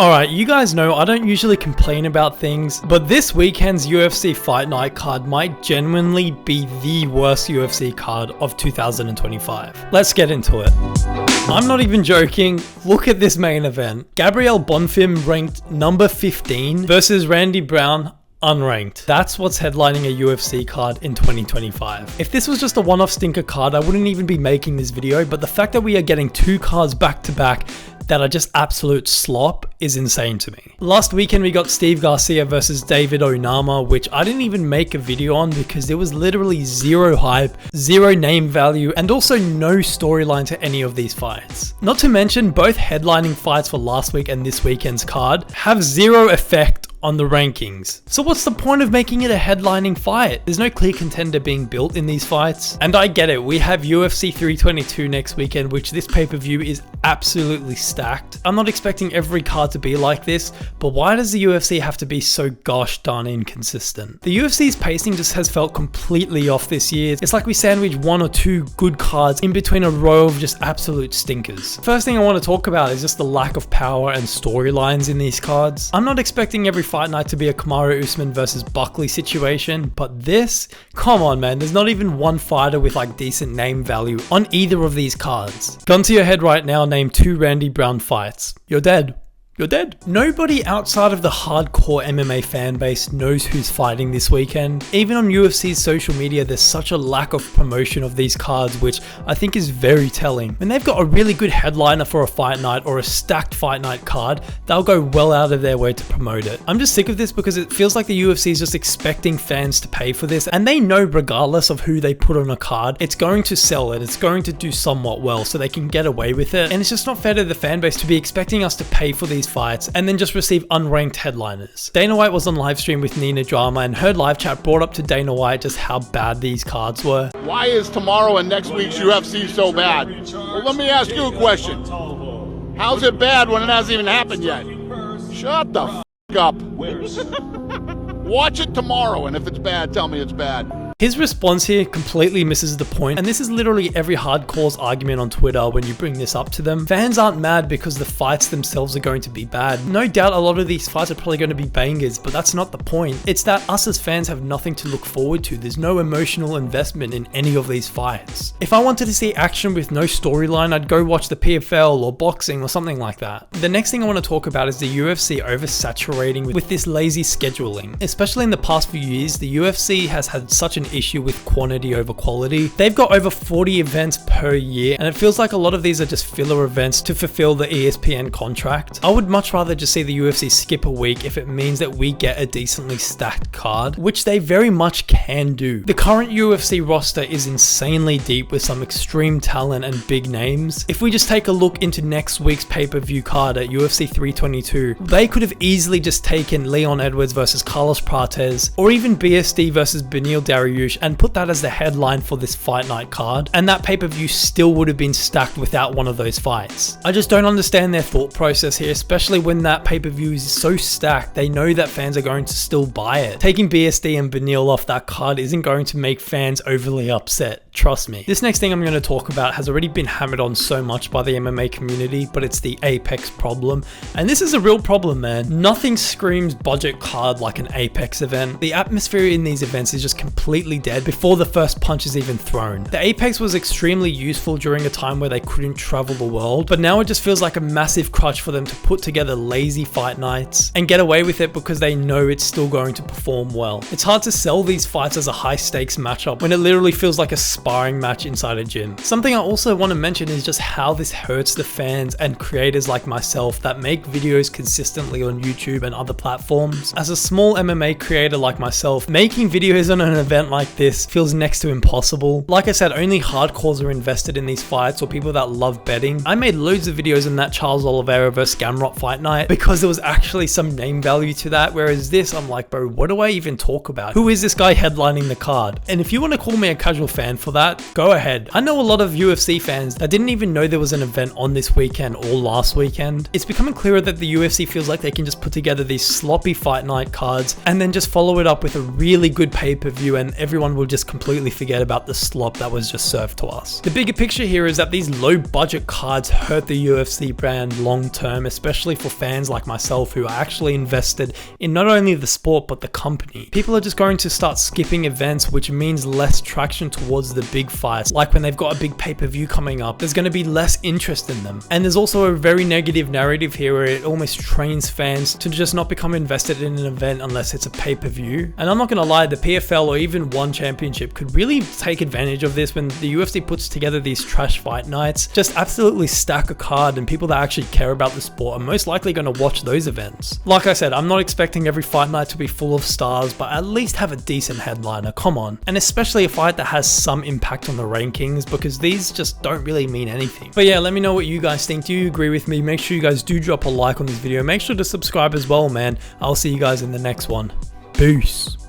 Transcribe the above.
Alright, you guys know I don't usually complain about things, but this weekend's UFC Fight Night card might genuinely be the worst UFC card of 2025. Let's get into it. I'm not even joking, look at this main event. Gabriel Bonfim ranked number 15 versus Randy Brown, unranked. That's what's headlining a UFC card in 2025. If this was just a one-off stinker card, I wouldn't even be making this video, but the fact that we are getting two cards back to back that are just absolute slop is insane to me. Last weekend we got Steve Garcia versus David Onama, which I didn't even make a video on because there was literally zero hype, zero name value, and also no storyline to any of these fights. Not to mention, both headlining fights for last week and this weekend's card have zero effect on the rankings. So what's the point of making it a headlining fight? There's no clear contender being built in these fights. And I get it, we have UFC 322 next weekend, which this pay-per-view is absolutely stacked. I'm not expecting every card to be like this, but why does the UFC have to be so gosh darn inconsistent? The UFC's pacing just has felt completely off this year. It's like we sandwich one or two good cards in between a row of just absolute stinkers. First thing I want to talk about is just the lack of power and storylines in these cards. I'm not expecting every fight night to be a Kamaru Usman versus Buckley situation, but this, come on man, there's not even one fighter with like decent name value on either of these cards. Gun to your head right now, name two Randy Brown fights. You're dead. You're dead. Nobody outside of the hardcore MMA fan base knows who's fighting this weekend. Even on UFC's social media, there's such a lack of promotion of these cards, which I think is very telling. When they've got a really good headliner for a fight night or a stacked fight night card, they'll go well out of their way to promote it. I'm just sick of this because it feels like the UFC is just expecting fans to pay for this, and they know regardless of who they put on a card, it's going to sell it, it's going to do somewhat well, so they can get away with it. And it's just not fair to the fan base to be expecting us to pay for these fights and then just receive unranked headliners. Dana White was on live stream with Nina Drama, and her live chat brought up to Dana White just how bad these cards were. Why is tomorrow and next week's UFC so bad? Well, let me ask you a question. How's it bad when it hasn't even happened yet? Shut the f*** up. Watch it tomorrow, and if it's bad, tell me it's bad. His response here completely misses the point, and this is literally every hardcore's argument on Twitter when you bring this up to them. Fans aren't mad because the fights themselves are going to be bad. No doubt a lot of these fights are probably going to be bangers, but that's not the point. It's that us as fans have nothing to look forward to. There's no emotional investment in any of these fights. If I wanted to see action with no storyline, I'd go watch the PFL or boxing or something like that. The next thing I want to talk about is the UFC oversaturating with this lazy scheduling. Especially in the past few years, the UFC has had such an issue with quantity over quality. They've got over 40 events per year, and it feels like a lot of these are just filler events to fulfill the ESPN contract. I would much rather just see the UFC skip a week if it means that we get a decently stacked card, which they very much can do. The current UFC roster is insanely deep with some extreme talent and big names. If we just take a look into next week's pay-per-view card at UFC 322, they could have easily just taken Leon Edwards versus Carlos Prates, or even BSD versus Beneil Dariush, and put that as the headline for this fight night card, and that pay-per-view still would have been stacked without one of those fights. I just don't understand their thought process here, especially when that pay-per-view is so stacked, they know that fans are going to still buy it. Taking BSD and Beneil off that card isn't going to make fans overly upset, trust me. This next thing I'm going to talk about has already been hammered on so much by the MMA community, but it's the Apex problem, and this is a real problem, man. Nothing screams budget card like an Apex event. The atmosphere in these events is just completely dead before the first punch is even thrown. The Apex was extremely useful during a time where they couldn't travel the world, but now it just feels like a massive crutch for them to put together lazy fight nights and get away with it because they know it's still going to perform well. It's hard to sell these fights as a high stakes matchup when it literally feels like a sparring match inside a gym. Something I also want to mention is just how this hurts the fans and creators like myself that make videos consistently on YouTube and other platforms. As a small MMA creator like myself, making videos on an event like this feels next to impossible. Like I said, only hardcores are invested in these fights or people that love betting. I made loads of videos on that Charles Oliveira vs Gamrot fight night because there was actually some name value to that, whereas this, I'm like, bro, what do I even talk about? Who is this guy headlining the card? And if you want to call me a casual fan for that, go ahead. I know a lot of UFC fans that didn't even know there was an event on this weekend or last weekend. It's becoming clearer that the UFC feels like they can just put together these sloppy fight night cards and then just follow it up with a really good pay-per-view, and everyone will just completely forget about the slop that was just served to us. The bigger picture here is that these low budget cards hurt the UFC brand long term, especially for fans like myself who are actually invested in not only the sport but the company. People are just going to start skipping events, which means less traction towards the big fights. Like when they've got a big pay-per-view coming up, there's going to be less interest in them. And there's also a very negative narrative here where it almost trains fans to just not become invested in an event unless it's a pay-per-view. And I'm not going to lie, the PFL or even One Championship could really take advantage of this when the UFC puts together these trash fight nights. Just absolutely stack a card, and people that actually care about the sport are most likely going to watch those events. Like I said, I'm not expecting every fight night to be full of stars, but at least have a decent headliner, come on. And especially a fight that has some impact on the rankings, because these just don't really mean anything. But yeah, let me know what you guys think. Do you agree with me? Make sure you guys do drop a like on this video. Make sure to subscribe as well, man. I'll see you guys in the next one. Peace.